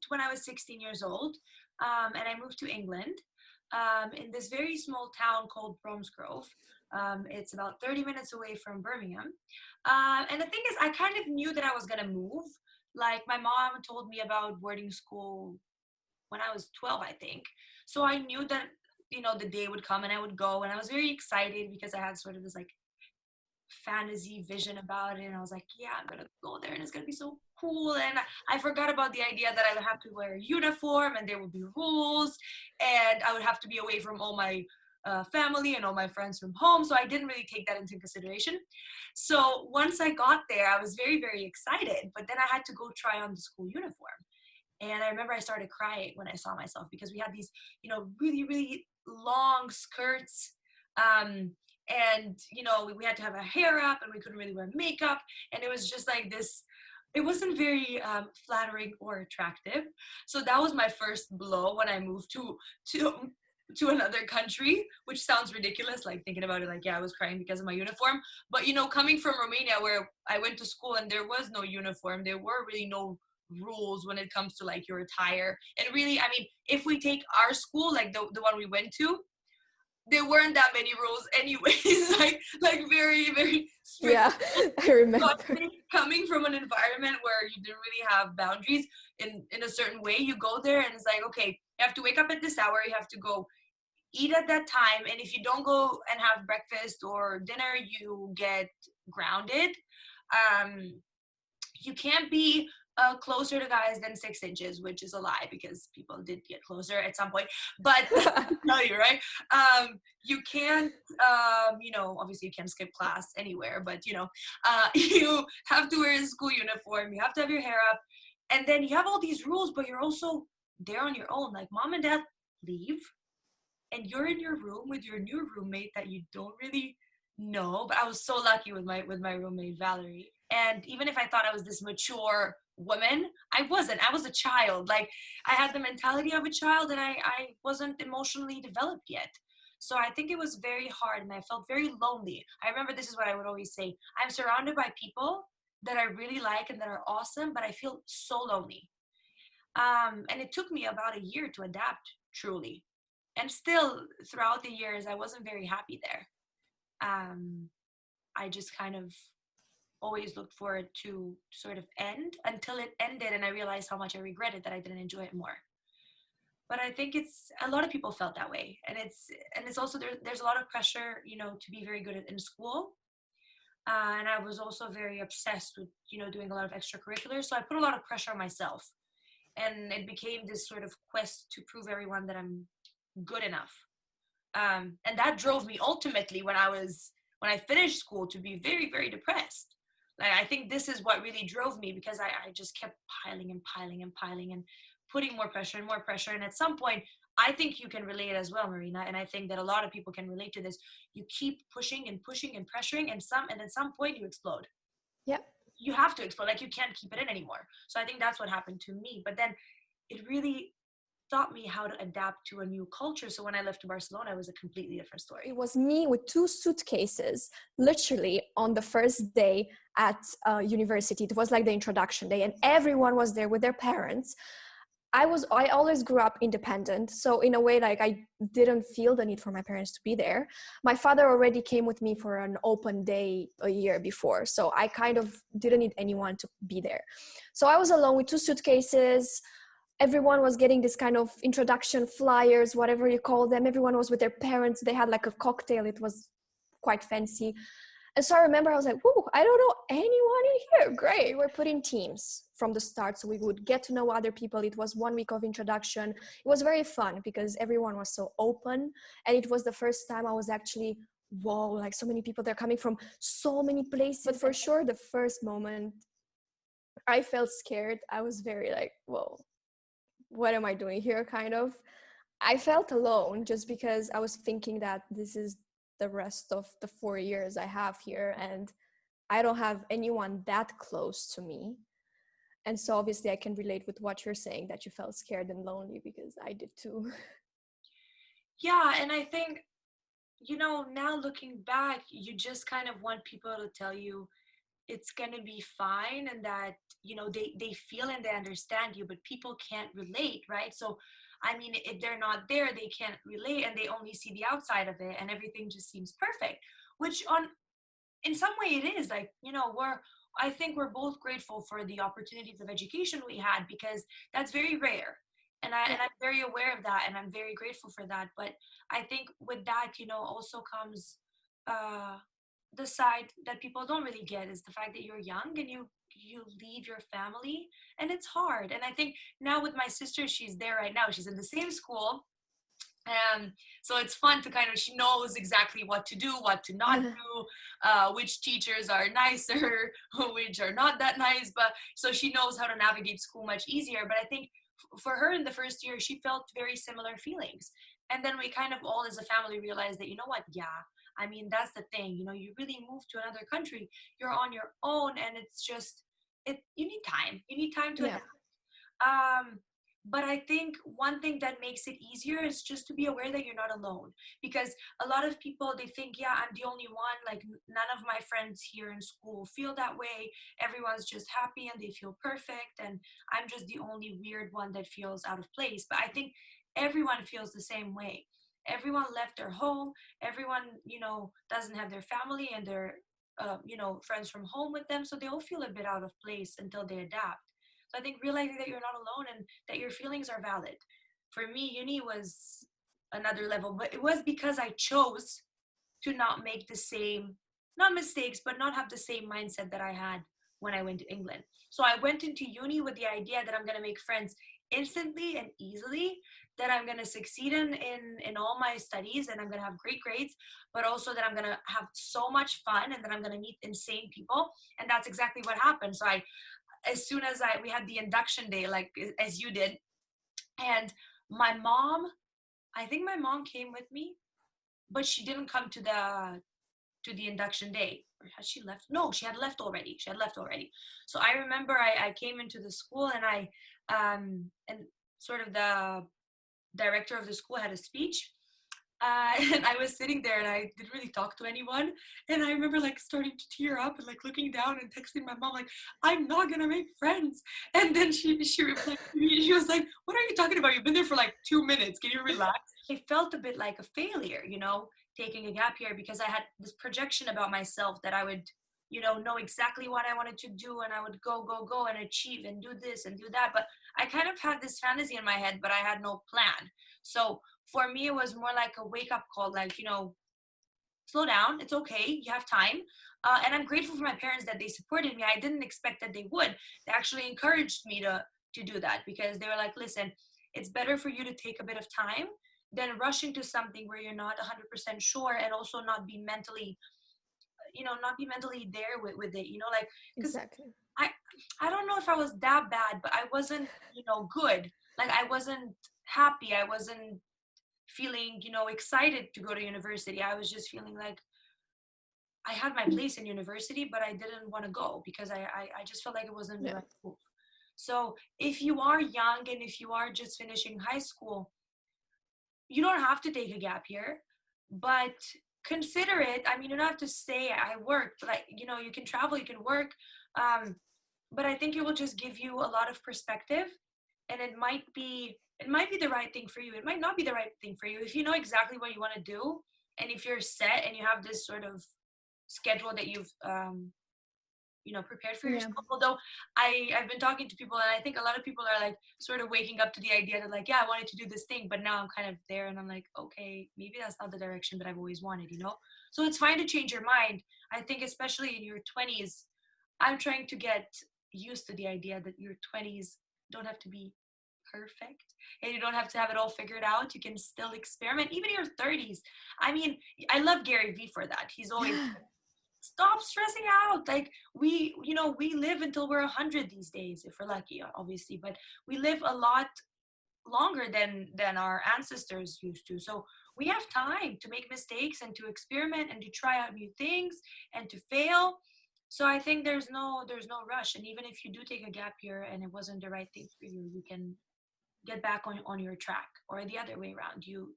moved when I was 16 years old, and I moved to England in this very small town called Bromsgrove. It's about 30 minutes away from Birmingham. And the thing is, I kind of knew that I was going to move. Like, my mom told me about boarding school when I was 12, I think. So I knew that, the day would come and I would go. And I was very excited because I had sort of this like fantasy vision about it. And I was like, yeah, I'm going to go there and it's going to be so cool. And I forgot about the idea that I would have to wear a uniform and there would be rules and I would have to be away from all my family and all my friends from home. So I didn't really take that into consideration. So once I got there, I was very, very excited. But then I had to go try on the school uniform. And I remember I started crying when I saw myself because we had these, really, really long skirts. And, we had to have our hair up and we couldn't really wear makeup. And it was just like this, it wasn't very flattering or attractive. So that was my first blow when I moved to another country, which sounds ridiculous, like thinking about it, like, yeah, I was crying because of my uniform. But, coming from Romania where I went to school and there was no uniform, there were really no rules when it comes to like your attire. And really, I mean, if we take our school, like the one we went to, there weren't that many rules anyways, like very, very strict. Yeah, I remember. So coming from an environment where you didn't really have boundaries in a certain way, you go there and it's like, okay, you have to wake up at this hour, you have to go eat at that time, and if you don't go and have breakfast or dinner, you get grounded. You can't be closer to guys than 6 inches, which is a lie because people did get closer at some point. But tell you, right? You can't, obviously you can't skip class anywhere, but you have to wear a school uniform. You have to have your hair up, and then you have all these rules, but you're also there on your own. Like, mom and dad leave, and you're in your room with your new roommate that you don't really know. But I was so lucky with my roommate Valerie. And even if I thought I was this mature woman, I wasn't. I was a child. Like, I had the mentality of a child and I wasn't emotionally developed yet. So I think it was very hard and I felt very lonely. I remember this is what I would always say. I'm surrounded by people that I really like and that are awesome, but I feel so lonely. And it took me about a year to adapt, truly. And still, throughout the years, I wasn't very happy there. I just kind of always looked for it to sort of end until it ended, and I realized how much I regretted that I didn't enjoy it more. But I think it's a lot of people felt that way, and it's also there's a lot of pressure, to be very good in school, and I was also very obsessed with doing a lot of extracurriculars, so I put a lot of pressure on myself, and it became this sort of quest to prove everyone that I'm good enough, and that drove me ultimately when I finished school to be very, very depressed. Like, I think this is what really drove me because I just kept piling and piling and piling and putting more pressure and more pressure. And at some point, I think you can relate as well, Marina. And I think that a lot of people can relate to this. You keep pushing and pushing and pressuring, and at some point you explode. Yeah. You have to explode. Like, you can't keep it in anymore. So I think that's what happened to me. But then it really taught me how to adapt to a new culture. So when I left to Barcelona, it was a completely different story. It was me with 2 suitcases, literally on the first day at university. It was like the introduction day, and everyone was there with their parents. I always grew up independent. So in a way, like, I didn't feel the need for my parents to be there. My father already came with me for an open day a year before. So I kind of didn't need anyone to be there. So I was alone with 2 suitcases. Everyone was getting this kind of introduction flyers, whatever you call them. Everyone was with their parents. They had like a cocktail. It was quite fancy. And so I remember I was like, whoa, I don't know anyone in here. Great. We're putting teams from the start so we would get to know other people. It was 1 week of introduction. It was very fun because everyone was so open. And it was the first time I was actually, whoa, like so many people, they're coming from so many places. But for sure, the first moment, I felt scared. I was very like, whoa, what am I doing here, kind of. I felt alone just because I was thinking that this is the rest of the 4 years I have here and I don't have anyone that close to me. And so obviously I can relate with what you're saying, that you felt scared and lonely, because I did too. Yeah, and I think, now looking back, you just kind of want people to tell you it's gonna be fine, and that, you know, they feel and they understand you, but people can't relate, right? So I mean, if they're not there, they can't relate, and they only see the outside of it, and everything just seems perfect, which on in some way it is, like, you know, I think we're both grateful for the opportunities of education we had, because that's very rare, Yeah. and I'm very aware of that, and I'm very grateful for that. But I think with that, you know, also comes uh the side that people don't really get, is the fact that you're young and you leave your family, and it's hard. And I think now with my sister, she's there right now, she's in the same school, so it's fun to kind of, she knows exactly what to do, what to not do, which teachers are nicer, which are not that nice. But so she knows how to navigate school much easier. But I think for her in the first year, she felt very similar feelings. And then we kind of all as a family realized that, you know what, yeah, I mean, that's the thing, you know, you really move to another country, you're on your own, and it's just, you need time to Yeah. adapt. But I think one thing that makes it easier is just to be aware that you're not alone. Because a lot of people, they think, yeah, I'm the only one, like none of my friends here in school feel that way, everyone's just happy and they feel perfect, and I'm just the only weird one that feels out of place. But I think everyone feels the same way. Everyone left their home, everyone, you know, doesn't have their family and their you know, friends from home with them, so they all feel a bit out of place until they adapt. So I think realizing that you're not alone and that your feelings are valid. For me, uni was another level, but it was because I chose to not make the same, not mistakes, but not have the same mindset that I had when I went to England. So I went into uni with the idea that I'm going to make friends instantly and easily, that I'm going to succeed in all my studies, and I'm going to have great grades, but also that I'm going to have so much fun, and that I'm going to meet insane people. And that's exactly what happened. So I, as soon as we had the induction day, like as you did, and my mom, I think my mom came with me, but she didn't come to the induction day. Or had she left? No, she had left already. She had left already. So I remember I came into the school, and and sort of the director of the school had a speech, and I was sitting there and I didn't really talk to anyone. And I remember like starting to tear up and like looking down and texting my mom like, I'm not gonna make friends. And then she replied to me, she was like, what are you talking about? You've been there for like 2 minutes. Can you relax? I felt a bit like a failure, you know, taking a gap year, because I had this projection about myself that I would, you know exactly what I wanted to do, and I would go and achieve and do this and do that. But I kind of had this fantasy in my head, but I had no plan. So for me, it was more like a wake up call, like, you know, slow down. It's okay. You have time. And I'm grateful for my parents that they supported me. I didn't expect that they would. They actually encouraged me to do that, because they were like, listen, it's better for you to take a bit of time than rush into something where you're not 100% sure, and also not be mentally, you know, not be mentally there with it, you know, like, because Exactly. I I don't know if I was that bad, but I wasn't, you know, good. Like I wasn't happy. I wasn't feeling, you know, excited to go to university. I was just feeling like I had my place in university, but I didn't want to go, because I just felt like it wasn't the Yeah. right move. So if you are young and if you are just finishing high school, you don't have to take a gap year, but consider it. I mean, you don't have to say I work, but like, you know, you can travel, you can work. Um, but I think it will just give you a lot of perspective, and it might be the right thing for you. It might not be the right thing for you. If you know exactly what you want to do, and if you're set and you have this sort of schedule that you've you know, prepared for Yeah. yourself. Although I've been talking to people, and I think a lot of people are like sort of waking up to the idea that like, yeah, I wanted to do this thing, but now I'm kind of there, and I'm like, okay, maybe that's not the direction that I've always wanted, you know. So it's fine to change your mind. I think especially in your 20s, I'm trying to get used to the idea that your 20s don't have to be perfect, and you don't have to have it all figured out. You can still experiment, even in your 30s. I mean, I love Gary Vee for that. He's always, stop stressing out. Like we, you know, we live until we're 100 these days, if we're lucky, obviously, but we live a lot longer than our ancestors used to. So we have time to make mistakes and to experiment and to try out new things and to fail. So I think there's no rush. And even if you do take a gap year and it wasn't the right thing for you, you can get back on your track. Or the other way around, you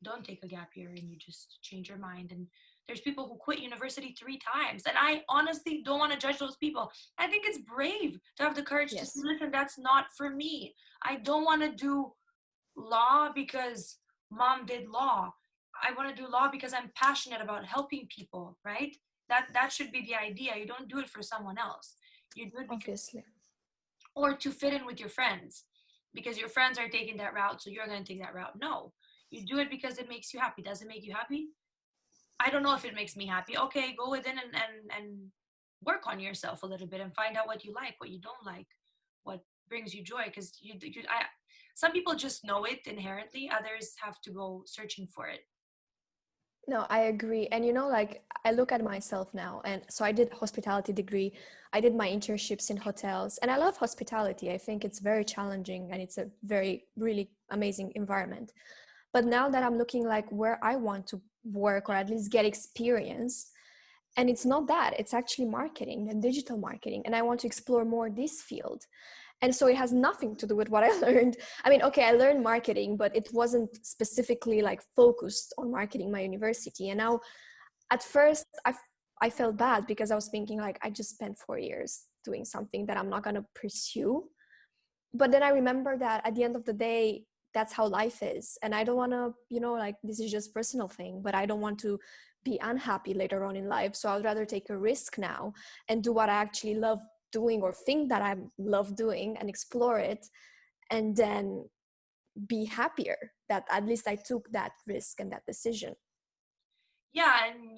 don't take a gap year and you just change your mind and There's people who quit university 3 times. And I honestly don't want to judge those people. I think it's brave to have the courage to say, listen, that's not for me. I don't want to do law because mom did law. I want to do law because I'm passionate about helping people, right? That should be the idea. You don't do it for someone else. You do it because, Obviously. or to fit in with your friends, because your friends are taking that route, so you're going to take that route. No, you do it because it makes you happy. Does it make you happy? I don't know if it makes me happy. Okay, go within and work on yourself a little bit and find out what you like, what you don't like, what brings you joy. Because some people just know it inherently. Others have to go searching for it. No, I agree. And like I look at myself now, and so I did hospitality degree. I did my internships in hotels, and I love hospitality. I think it's very challenging and it's a very, really amazing environment. But now that I'm looking like where I want to work or at least get experience, and it's not that, it's actually marketing and digital marketing. And I want to explore more this field. And so it has nothing to do with what I learned. I mean, okay, I learned marketing, but it wasn't specifically like focused on marketing my university. And now at first I felt bad because I was thinking like, I just spent 4 years doing something that I'm not going to pursue. But then I remember that at the end of the day, that's how life is. And I don't want to, like this is just personal thing, but I don't want to be unhappy later on in life. So I'd rather take a risk now and do what I actually love doing or think that I love doing and explore it, and then be happier that at least I took that risk and that decision. Yeah, and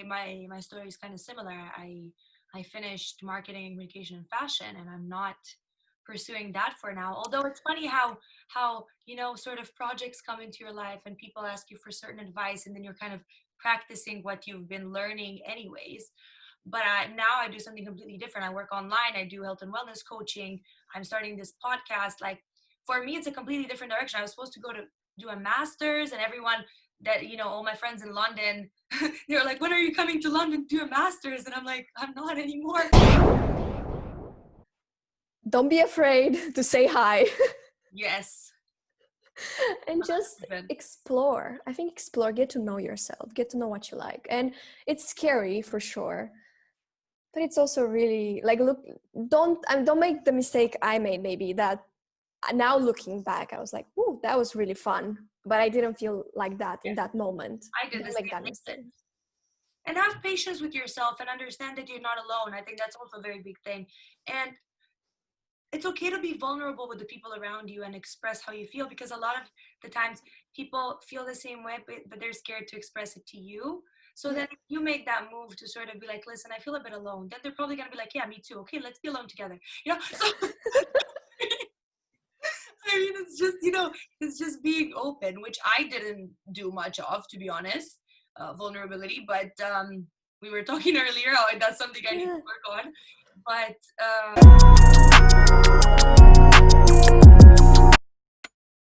my story is kind of similar. I finished marketing and communication and fashion, and I'm not pursuing that for now. Although it's funny how sort of projects come into your life and people ask you for certain advice, and then you're kind of practicing what you've been learning anyways. But now I do something completely different. I work online. I do health and wellness coaching. I'm starting this podcast. Like, for me, it's a completely different direction. I was supposed to go to do a master's, and everyone that, all my friends in London, they were like, when are you coming to London to do a master's? And I'm like, I'm not anymore. Don't be afraid to say hi. Yes. And just explore. I think explore, get to know yourself, get to know what you like. And it's scary for sure. But it's also really like, look, don't make the mistake I made, maybe, that now looking back, I was like, "Ooh, that was really fun." But I didn't feel like that in that moment. I did the same thing. And have patience with yourself and understand that you're not alone. I think that's also a very big thing. And it's okay to be vulnerable with the people around you and express how you feel, because a lot of the times people feel the same way, but they're scared to express it to you. So then if you make that move to sort of be like, listen, I feel a bit alone, then they're probably going to be like, yeah, me too. Okay, let's be alone together. So I mean, it's just being open, which I didn't do much of, to be honest, vulnerability. But we were talking earlier, that's something I need to work on. But